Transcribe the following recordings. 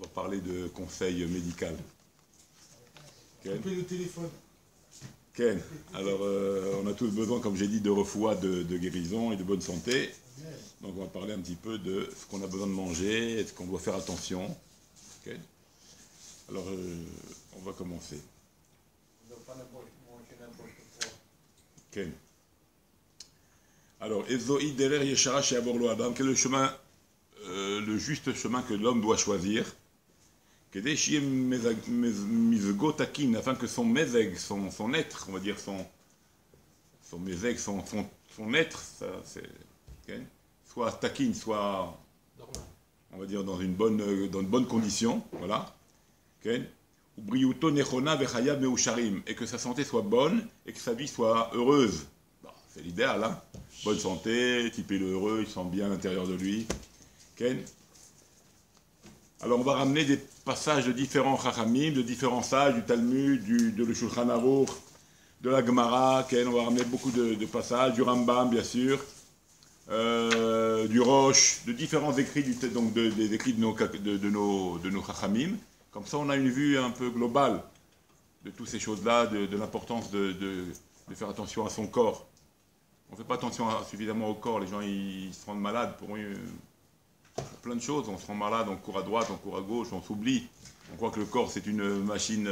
va parler de conseil médical. Ken. Coupez le téléphone. Ken. Alors, on a tous besoin, comme j'ai dit, de refoua, de guérison et de bonne santé. Donc, on va parler un petit peu de ce qu'on a besoin de manger et ce qu'on doit faire attention. Ken. Alors, on va commencer. On ne doit pas manger n'importe quoi. Ken. Alors, Ezoi Deler Yeshara chez Aborlo Adam, quel est le chemin, le juste chemin que l'homme doit choisir? Afin que son mezeg, son être, on va dire son mezeg, son être, ça, okay, soit takin, soit, on va dire, dans une bonne condition, voilà. Okay. Et que sa santé soit bonne et que sa vie soit heureuse. Bon, c'est l'idéal, hein. Bonne santé, type il est heureux, il sent bien à l'intérieur de lui. Okay. Alors on va ramener des passages de différents chachamim, de différents sages, du Talmud, de le Shulchan Aruch, de la Gemara, on va ramener beaucoup de passages, du Rambam bien sûr, du Rosh, de différents écrits, des écrits de nos chachamim. Comme ça on a une vue un peu globale de toutes ces choses-là, de l'importance de faire attention à son corps. On ne fait pas attention suffisamment au corps, les gens ils se rendent malades pour plein de choses, on se rend malade, on court à droite, on court à gauche, on s'oublie. On croit que le corps c'est une machine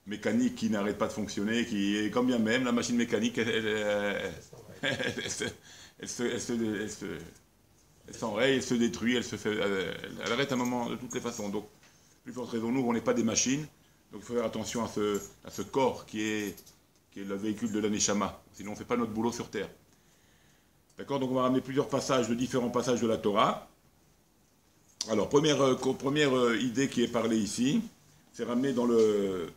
mécanique qui n'arrête pas de fonctionner, et quand bien même la machine mécanique elle s'enraye, elle se détruit, elle arrête à un moment de toutes les façons. Donc, plus forte raison nous, on n'est pas des machines, donc il faut faire attention à ce corps qui est le véhicule de l'Aneshama, sinon on ne fait pas notre boulot sur Terre. D'accord, donc on va ramener plusieurs passages, de différents passages de la Torah. Alors, première idée qui est parlée ici, c'est ramener dans le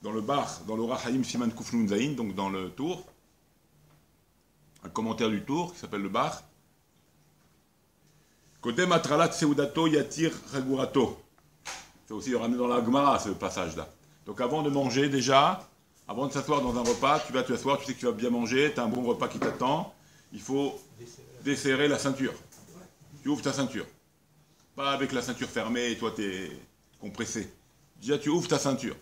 bar, dans le Rahaim Siman Kuf Nun Zayin, donc dans le tour, un commentaire du tour qui s'appelle le bar. Kodem Atralat Seudato Yatir Chagurato. C'est aussi ramener dans la Gemara ce passage-là. Donc avant de manger déjà, avant de s'asseoir dans un repas, tu vas t'asseoir, tu sais que tu vas bien manger, tu as un bon repas qui t'attend, il faut desserrer la ceinture. Tu ouvres ta ceinture. Pas avec la ceinture fermée et toi tu es compressé. Déjà tu ouvres ta ceinture.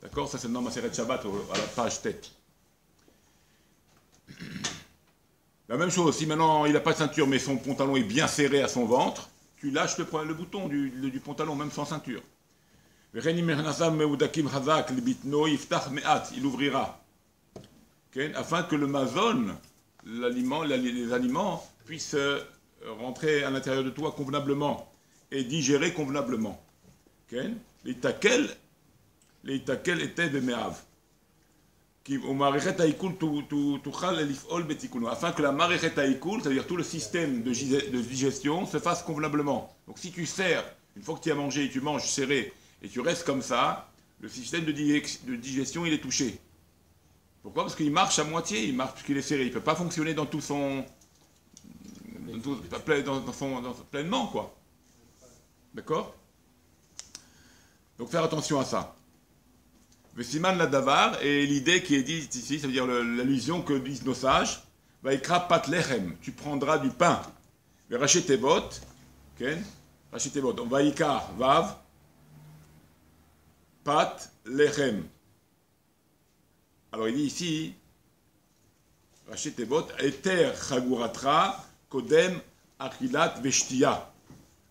D'accord? Ça c'est dans Maseret Shabbat à la page tête. La même chose, si maintenant il n'a pas de ceinture mais son pantalon est bien serré à son ventre, tu lâches le bouton du pantalon même sans ceinture. Il ouvrira. Okay? Afin que le mazon, les aliments, puissent rentrer à l'intérieur de toi convenablement et digérer convenablement. Okay? Les taquels étaient des méaves. Afin que la marichet haïkoul, c'est-à-dire tout le système de digestion, se fasse convenablement. Donc si tu sers, une fois que tu as mangé, tu manges serré, et tu restes comme ça, le système de digestion, il est touché. Pourquoi? Parce qu'il marche à moitié, il marche parce qu'il est serré. Il ne peut pas fonctionner dans tout son... pleinement, quoi. D'accord? Donc faire attention à ça. Vesiman la davar, et l'idée qui est dite ici, ça veut dire l'allusion que disent nos sages, va ekra pat lechem, tu prendras du pain. Racheter tes bottes, ok? Racheter tes bottes. On va ikar, vav, pat lechem. Alors il dit ici, rachete tes bottes, eter chaguratra, kodem achilat veshtia.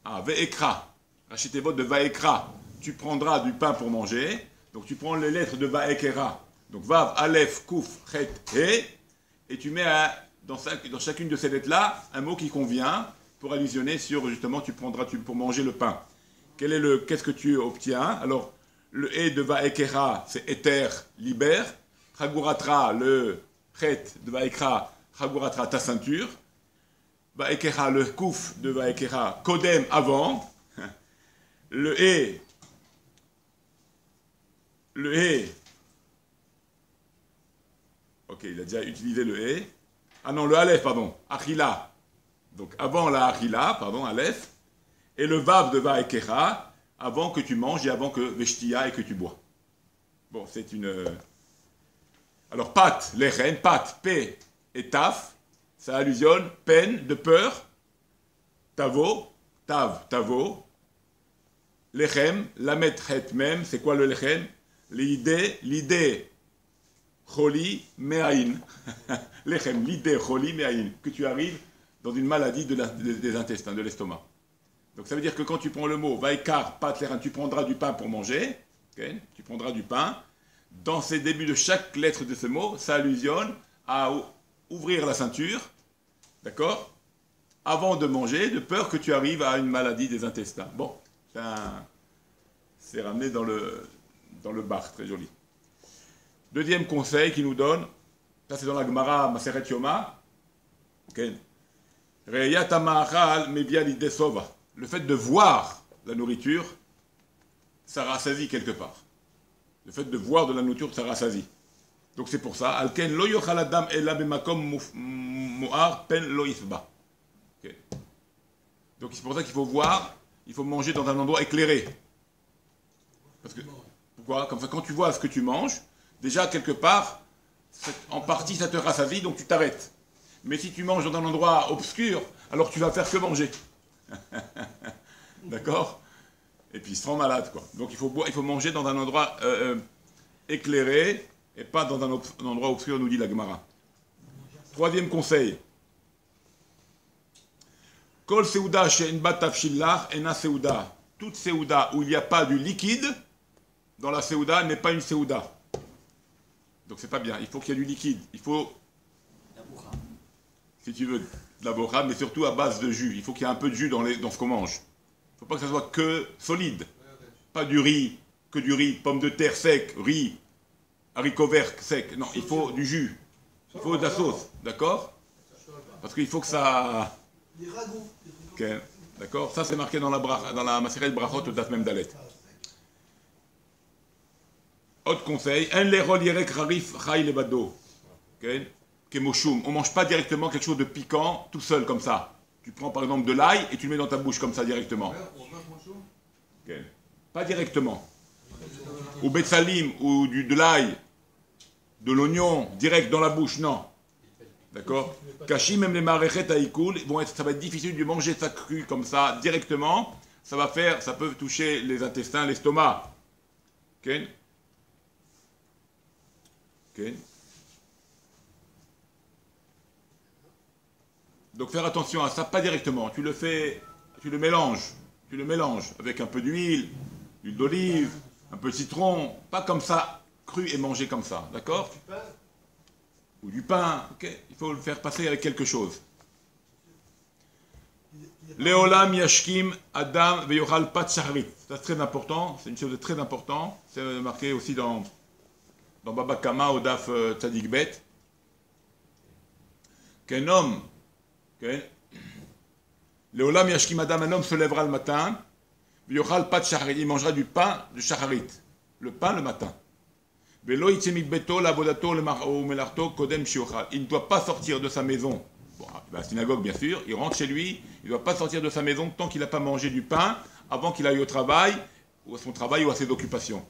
Ah, ve'ekra. Rachete tes bottes de vaekra. Tu prendras du pain pour manger. Donc tu prends les lettres de vaekera. Donc vav, aleph, kouf, chet, he. Et tu mets dans chacune de ces lettres-là un mot qui convient pour allusionner sur, justement, tu prendras pour manger le pain. Qu'est-ce que tu obtiens? Alors, le he de vaekera, c'est eter, libère. Chaguratra, le chet de vaekra, chaguratra, ta ceinture. Vaekera, le kouf de vaekera, kodem, avant. Le he, ok, il a déjà utilisé le he. Ah non, le aleph, pardon, achila. Donc avant la achila, pardon, aleph. Et le vav de vaekera, avant que tu manges et avant que veshtia et que tu bois. Bon, c'est une... Alors, pat, lechem, pat, p et taf, ça allusionne peine, de peur, tavo, tav, tavo, lechem, lamet, het, mem, c'est quoi le lechem? L'idée, choli, me'aïn. Lechem, l'idée, choli, me'aïn. Que tu arrives dans une maladie des intestins, de l'estomac. Donc ça veut dire que quand tu prends le mot vaikar, pat, lechem, tu prendras du pain pour manger, okay? Tu prendras du pain. Dans ces débuts de chaque lettre de ce mot, ça allusionne à ouvrir la ceinture, d'accord? Avant de manger, de peur que tu arrives à une maladie des intestins. Bon, c'est ramené dans le bar, très joli. Deuxième conseil qu'il nous donne, ça c'est dans la Gemara Maseret Yoma, okay. Reyat ha'ma'achal mevia l'idée sova. Le fait de voir la nourriture, ça rassasie quelque part. Le fait de voir de la nourriture, ça rassasie. Donc c'est pour ça. Alken lo yochal adam ela b'makom mu'ar pen lo yisba. Donc c'est pour ça qu'il faut voir, il faut manger dans un endroit éclairé. Parce que, pourquoi? Comme ça, quand tu vois ce que tu manges, déjà quelque part, en partie ça te rassasie, donc tu t'arrêtes. Mais si tu manges dans un endroit obscur, alors tu vas faire que manger. D'accord? Et puis il se rend malade, quoi. Donc il faut manger dans un endroit éclairé et pas dans un endroit obscur, nous dit la Gemara. Troisième conseil. Kol seuda she'en bat tafshilach ena seuda. Toute seuda où il n'y a pas du liquide, dans la seuda n'est pas une seuda. Donc c'est pas bien. Il faut qu'il y ait du liquide. Il faut, si tu veux, de la bocha, mais surtout à base de jus. Il faut qu'il y ait un peu de jus dans ce qu'on mange. Il ne faut pas que ça soit que solide. Pas du riz, que du riz, pommes de terre sec, riz, haricots verts secs. Non, il faut du jus. Il faut de la sauce. D'accord? Parce qu'il faut que ça... Des ragoûts. Okay. D'accord? Ça c'est marqué dans la Maseret Brachot au Daf Mem Dalet. Autre conseil, un lerol yerek harif chay lebado. Kemoshum. On ne mange pas directement quelque chose de piquant tout seul comme ça. Tu prends par exemple de l'ail et tu le mets dans ta bouche comme ça directement. Okay. Pas directement. Ou betsalim, ou de l'ail, de l'oignon, direct dans la bouche, non. D'accord? Kashi, même les marechet haïkoul, ça va être difficile de manger ça cru comme ça, directement. Ça peut toucher les intestins, l'estomac. Ok? Ok? Donc faire attention à ça, pas directement. Tu le mélanges avec un peu d'huile d'olive, un peu de citron, pas comme ça, cru et mangé comme ça, d'accord? Ou du pain, ok? Il faut le faire passer avec quelque chose. Leolam yashkim adam veyochal pat shacharit. C'est très important, c'est une chose de très importante. C'est marqué aussi dans Baba Kama au Daf Tzadik Bet. Qu'un homme, Leolam yashkim adam, un homme se lèvera le matin, veyochal pat shacharit, il mangera du pain de shacharit, le pain le matin. Il ne doit pas sortir de sa maison. Bon, la synagogue, bien sûr, il rentre chez lui, il ne doit pas sortir de sa maison tant qu'il n'a pas mangé du pain avant qu'il aille au travail, ou à son travail, ou à ses occupations.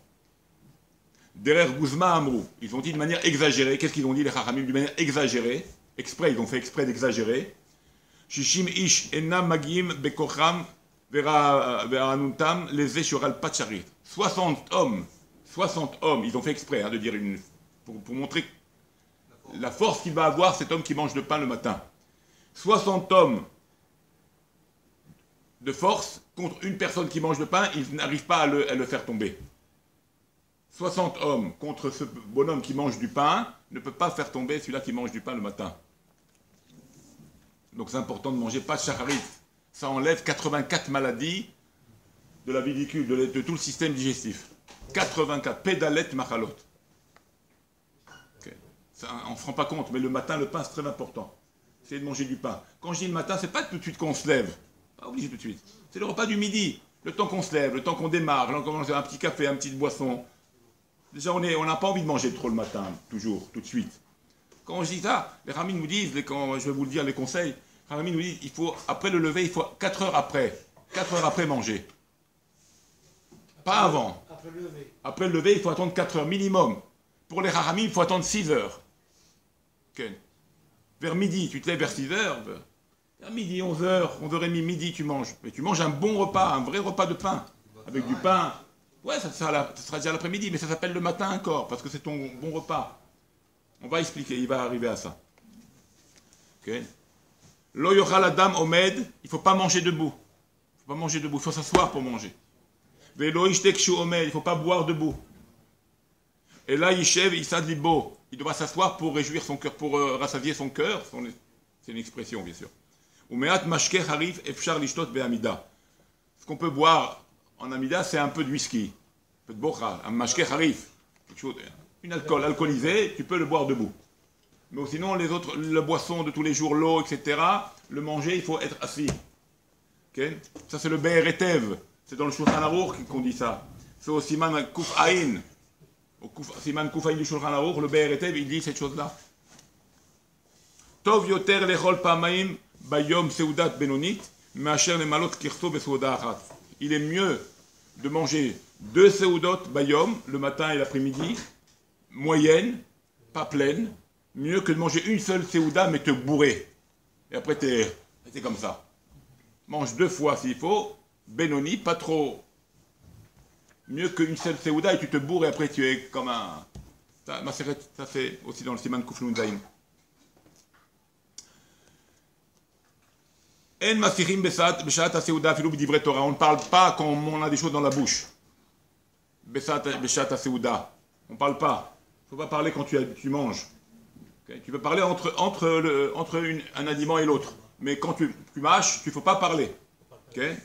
Derrière Guzma Amrou, ils ont dit de manière exagérée. Qu'est-ce qu'ils ont dit, les Chachamim? De manière exagérée, exprès, ils ont fait exprès d'exagérer. Shishim ish enam magim bekocham veranuntam leze shural pacharit. 60 hommes, ils ont fait exprès de dire pour montrer la force qu'il va avoir cet homme qui mange le pain le matin. 60 hommes de force contre une personne qui mange le pain, ils n'arrivent pas à le faire tomber. 60 hommes contre ce bonhomme qui mange du pain ne peut pas faire tomber celui-là qui mange du pain le matin. Donc c'est important de manger pas de shacharit. Ça enlève 84 maladies de la vésicule, de tout le système digestif. 84, pédalet machalot. Okay. Ça, on ne se rend pas compte, mais le matin, le pain, c'est très important. C'est de manger du pain. Quand je dis le matin, c'est pas tout de suite qu'on se lève. Pas obligé tout de suite. C'est le repas du midi. Le temps qu'on se lève, le temps qu'on démarre, là, on commence à un petit café, une petite boisson. Déjà, on n'a pas envie de manger trop le matin, toujours, tout de suite. Quand je dis ça, les Ramis nous disent, quand je vais vous le dire, les conseils, les Ramis nous disent, il faut, après le lever, il faut 4 heures après. 4 heures après manger. Pas avant. Après le lever, il faut attendre 4 heures minimum. Pour les Rahamim, il faut attendre 6 heures. Okay. Vers midi, tu te lèves vers 6 heures. À midi, 11h, 11h30, midi, tu manges. Mais tu manges un bon repas, un vrai repas de pain. Avec du pain. Ouais, ça sera déjà l'après-midi, mais ça s'appelle le matin encore, parce que c'est ton bon repas. On va expliquer, il va arriver à ça. Ok. Lo yochal adam omed, il ne faut pas manger debout. Il ne faut pas manger debout, il faut s'asseoir pour manger. Velo ishtek shu omed, il ne faut pas boire debout. Et là, Yishev, Issad Libo, il doit s'asseoir pour réjouir son cœur, pour rassasier son cœur. C'est une expression, bien sûr. Umeat mashke harif efshar lishtot be'amida. Ce qu'on peut boire en amida, c'est un peu de whisky, un peu de bocha, un mashke harif, quelque chose, une alcool alcoolisé, tu peux le boire debout. Mais sinon, les autres, la boisson de tous les jours, l'eau, etc., le manger, il faut être assis. Okay? Ça, c'est le Be'er Etev. C'est dans le Shulchan Aruch qu'on dit ça. C'est au Siman Kuf Aïn. Au Siman Kuf Aïn du Shulchan Aruch, le Be'er Etev, il dit cette chose-là. Tov yoter lechol pamaim bayom seudat benonit, me'asher lemalot kirso besouda achat. Il est mieux de manger 2 seudot bayom, le matin et l'après-midi, moyenne, pas pleine, mieux que de manger une seule séouda, mais te bourrer. Et après, t'es comme ça. Mange 2 fois s'il faut, Benoni, pas trop. Mieux qu'une seule séouda et tu te bourres et après tu es comme un... Ça c'est aussi dans le Siman Kufnun Zaim. En masirim beshat séouda filou b'divrei Torah. On ne parle pas quand on a des choses dans la bouche. Beshat séouda. On ne parle pas. Il ne faut pas parler quand tu manges. Okay. Tu peux parler entre un aliment et l'autre. Mais quand tu mâches, tu ne faut pas parler. Okay.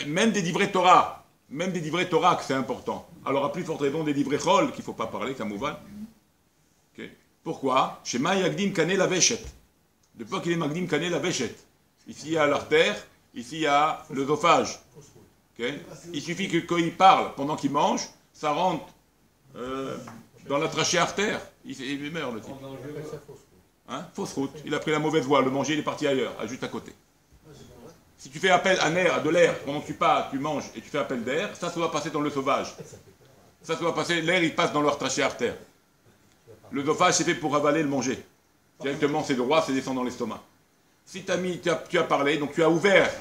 Même des divrei Torah. Même des divrei Torah, c'est important. Alors, à plus forte raison, des divrei Chol, qu'il ne faut pas parler, Kamouvan. Okay. Pourquoi? Shema Yagdim Kane la Veshet. Depuis qu'il est Magdim Kane la Veshet. Ici, il y a l'artère, ici, il y a l'œsophage. Okay. Il suffit que quand il parle, pendant qu'il mange, ça rentre dans la trachée artère. Il meurt, le type. Hein? Fausse route. Il a pris la mauvaise voie. Le manger, il est parti ailleurs, juste à côté. Si tu fais appel à de l'air, pendant que tu manges et tu fais appel d'air, ça doit passer dans le sauvage. Ça doit passer, l'air, il passe dans leur trachée artère. L'œsophage, c'est fait pour avaler le manger. Directement, c'est droit, c'est descend dans l'estomac. Si tu as parlé, donc tu as ouvert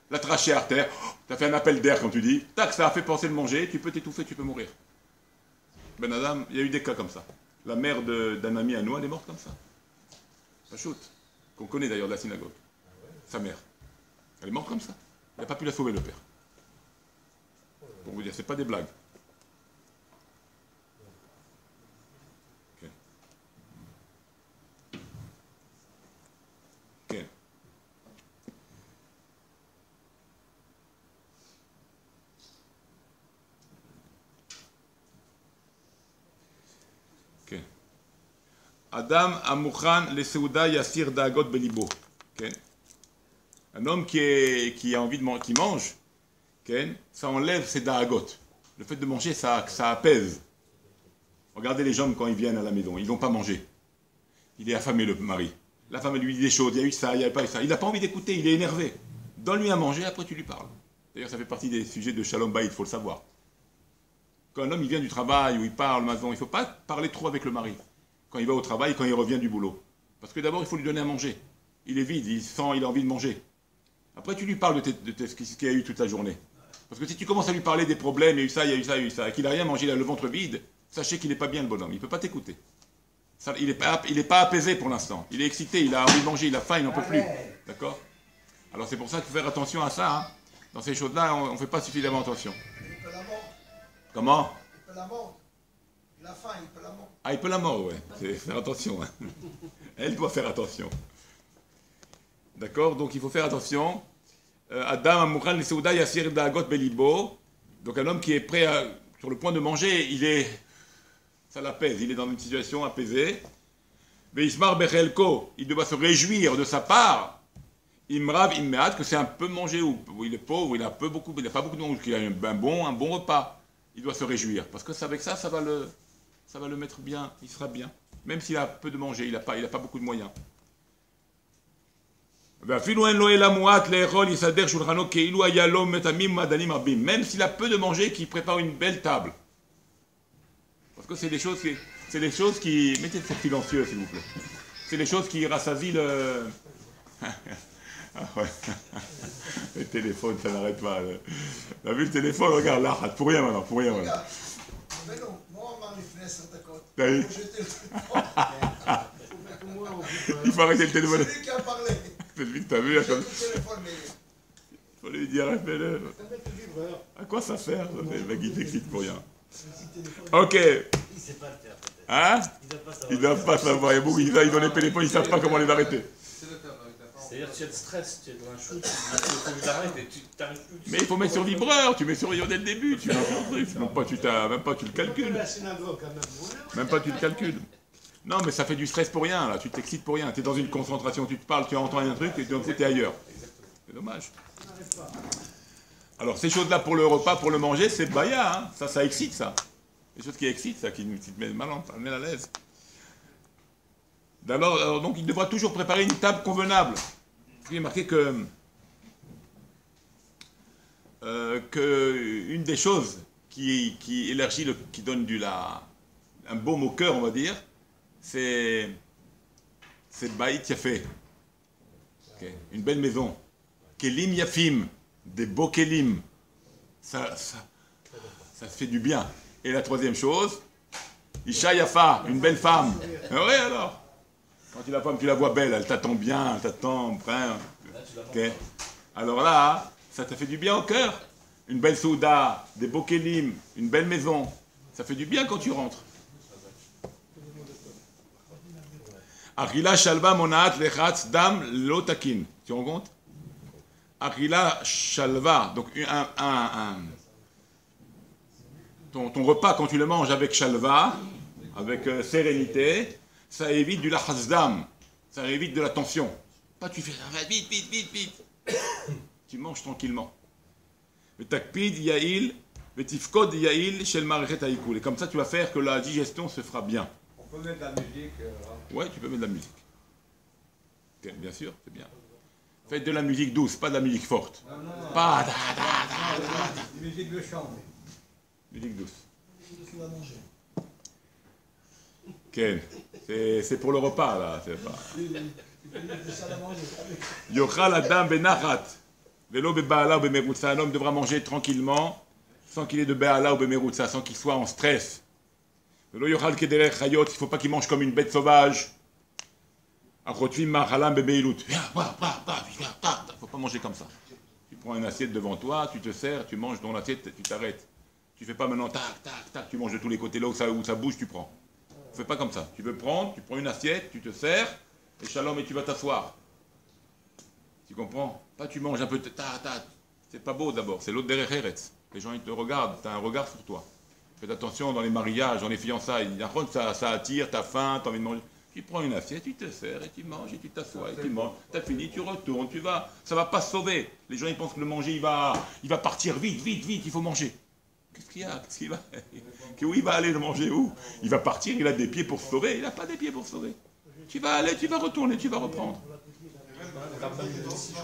la trachée artère, tu as fait un appel d'air, quand tu dis, tac, ça a fait penser le manger, tu peux t'étouffer, tu peux mourir. Ben Adam, il y a eu des cas comme ça. La mère d'un ami à nous, elle est morte comme ça. Pachout, qu'on connaît d'ailleurs de la synagogue. Sa mère. Elle est morte comme ça. Il n'a pas pu la sauver, le père. Pour vous dire, c'est pas des blagues. Ok. Ok. Ok. Adam Amouchan le Seuda Yassir Dagot Belibo. Ok. Un homme qui a envie de qui mange, okay, ça enlève ses daagot. Le fait de manger, ça apaise. Regardez les gens quand ils viennent à la maison, ils n'ont pas mangé. Il est affamé, le mari. La femme lui dit des choses, il y a eu ça, il n'y a pas eu ça. Il n'a pas envie d'écouter, il est énervé. Donne-lui à manger, après tu lui parles. D'ailleurs, ça fait partie des sujets de Shalom Bayit, il faut le savoir. Quand un homme il vient du travail, ou il parle, il ne faut pas parler trop avec le mari. Quand il va au travail, quand il revient du boulot. Parce que d'abord, il faut lui donner à manger. Il est vide, il a envie de manger. Après, tu lui parles de ce qu'il y a eu toute la journée. Parce que si tu commences à lui parler des problèmes, il y a eu ça, il y a eu ça, il y a eu ça, et qu'il n'a rien mangé, il a le ventre vide, sachez qu'il n'est pas bien le bonhomme, il ne peut pas t'écouter. Il n'est pas apaisé pour l'instant. Il est excité, il a envie de manger, il a faim, il n'en peut plus. D'accord? Alors c'est pour ça qu'il faut faire attention à ça. Hein. Dans ces choses-là, on ne fait pas suffisamment attention. Il peut la mort. Comment? Il peut la mort. Il a faim, il peut la mort. Ah, il peut la mort, ouais. C'est faire attention. Hein. Elle doit faire attention. D'accord? Donc il faut faire attention. Adam Amouchan le Seuda Yassir Dagot Belibo. Donc un homme qui est prêt sur le point de manger, ça l'apaise, il est dans une situation apaisée. Veismar Bechelko, il doit se réjouir de sa part. Imrav Immeat, que c'est un peu mangé, ou il est pauvre, il n'a pas beaucoup de mange, qu'il a un bon repas. Il doit se réjouir, parce que avec ça, ça va le mettre bien, il sera bien. Même s'il a peu de manger, il n'a pas beaucoup de moyens. Même s'il a peu de manger, qu'il prépare une belle table. Parce que c'est des choses qui... Mettez cette silencieux, s'il vous plaît. c'est les choses qui rassasient le... Ah ouais. Le téléphone, ça n'arrête pas. T'as vu le téléphone? Regarde là, pour rien maintenant, pour rien maintenant. Mais non, moi, on m'a refait ça, d'accord. T'as vu? Il faut arrêter le téléphone. C'est lui qui a parlé. C'est lui que t'as vu. J'ai le téléphone, mais... Il faut lui dire, fais-le. À quoi ça sert? Le mec, il t'excite pour rien. Ok. Il sait pas le faire peut-être. Hein? Ils ne doivent pas savoir. Il y a beaucoup qui disent, ils ont les téléphones, ils ne savent pas comment les arrêter. C'est-à-dire tu as le stress, tu es dans un shoot, tu t'arrêtes et tu t'arrives plus. Mais il faut mettre sur vibreur, tu mets sur vibreur dès le début, tu lances un truc, même pas tu le calcules. Même pas tu le calcules. Non mais ça fait du stress pour rien là, tu t'excites pour rien, tu es dans une concentration, tu te parles, tu entends un truc et d'un coup tu es ailleurs. C'est dommage. Alors ces choses-là pour le repas, pour le manger, c'est baya, hein. Ça excite ça. Les choses qui excitent, ça, qui te met mal à l'aise. Alors, donc il devra toujours préparer une table convenable. Il est marqué que une des choses qui élargit, qui donne un baume au cœur, on va dire, c'est Baït Yafé. Okay. Une belle maison. Kelim Yafim, des beaux Kelim. Ça fait du bien. Et la troisième chose, Isha Yafa, une belle femme. Oui alors. Quand la femme, tu la vois belle, elle t'attend bien, elle t'attend, okay. Alors là, ça te fait du bien au cœur. Une belle souda, des beaux kélim, une belle maison. Ça fait du bien quand tu rentres. Achila shalva monaat lechatz dam lotakin. Tu rends compte? Achila shalva, donc ton repas quand tu le manges avec shalva, avec sérénité, ça évite du lachazdam, ça évite de la tension. Pas tu fais ça, vite, vite, vite, vite. Tu manges tranquillement. Takpid yail, vetifkod yail shel marichet haïkoul. Et comme ça, tu vas faire que la digestion se fera bien. On peut mettre de la musique. Ouais, tu peux mettre de la musique. Okay, bien sûr, c'est bien. Faites de la musique douce, pas de la musique forte. Non. Pas Une musique de chant. musique douce. Tu vas manger. Ken, c'est pour le repas là, c'est pas. Yochal adam benachat, velo bebaala ou bemerutza. Un homme devra manger tranquillement, sans qu'il ait de beala ou bemerutza, sans qu'il soit en stress. Velo yochal kederech chayot, il ne faut pas qu'il mange comme une bête sauvage. Achotvim machalam bebeilut. Il ne faut pas manger comme ça. Tu prends une assiette devant toi, tu te sers, tu manges dans l'assiette, tu t'arrêtes. Tu fais pas maintenant tac, tac, tac, tu manges de tous les côtés là où ça bouge, tu prends. Fais pas comme ça. Tu veux prendre, tu prends une assiette, tu te sers, et shalom, et tu vas t'asseoir. Tu comprends? Pas tu manges un peu, c'est pas beau d'abord, c'est l'autre derrière Eretz. Les gens ils te regardent, tu as un regard sur toi. Faites attention dans les mariages, dans les fiançailles. Ça attire, tu as faim, tu as envie de manger. Tu prends une assiette, tu te sers, et tu manges, et tu t'assois, et tu manges. Tu as fini, tu retournes, tu vas. Ça va pas se sauver. Les gens ils pensent que le manger, il va partir vite, vite, vite, il faut manger. Qu'est-ce qu'il y a? Qu'est-ce qu'il va? Où il va aller le manger? Où? Il va partir, il a des pieds pour se sauver. Il n'a pas des pieds pour se sauver. Tu vas aller, tu vas retourner, tu vas reprendre.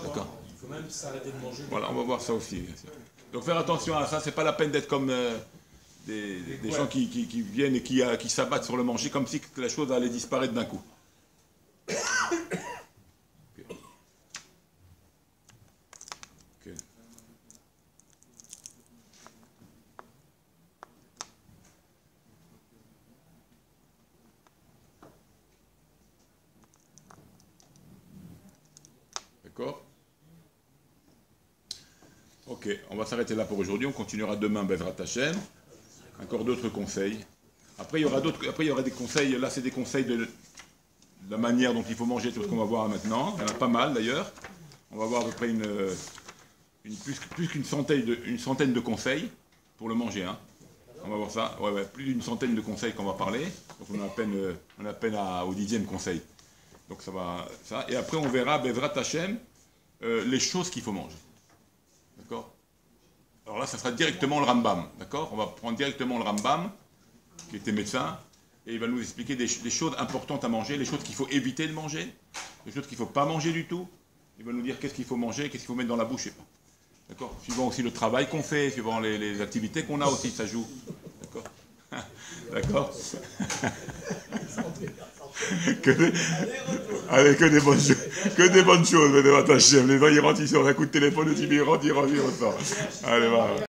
D'accord. Il faut même s'arrêter de manger. Voilà, on va voir ça aussi. Donc faire attention à ça, c'est pas la peine d'être comme des gens qui viennent et qui s'abattent sur le manger comme si la chose allait disparaître d'un coup. D'accord? Ok, on va s'arrêter là pour aujourd'hui. On continuera demain, Bezrat Hashem. Encore d'autres conseils. Après, il y aura des conseils. Là, c'est des conseils de la manière dont il faut manger, tout ce qu'on va voir maintenant. Il y en a pas mal d'ailleurs. On va voir à peu près plus qu'une centaine de conseils pour le manger. Hein. On va voir ça. Ouais, plus d'une centaine de conseils qu'on va parler. Donc on est à peine au 10e conseil. Donc ça va. Ça. Et après, on verra, Bezrat Hashem, les choses qu'il faut manger. D'accord? Alors là, ça sera directement le Rambam. D'accord? On va prendre directement le Rambam, qui était médecin, et il va nous expliquer des choses importantes à manger, les choses qu'il faut éviter de manger, les choses qu'il ne faut pas manger du tout. Il va nous dire qu'est-ce qu'il faut manger, qu'est-ce qu'il faut mettre dans la bouche, je ne sais pas. D'accord? Suivant aussi le travail qu'on fait, suivant les activités qu'on a aussi, ça joue. D'accord? D'accord? Allez, que des bonnes choses. Que des bonnes choses, venez, ta chef. Les gens, ils rentrent ici, on a un coup de téléphone, le type, il rentre, il ressort. Allez, va.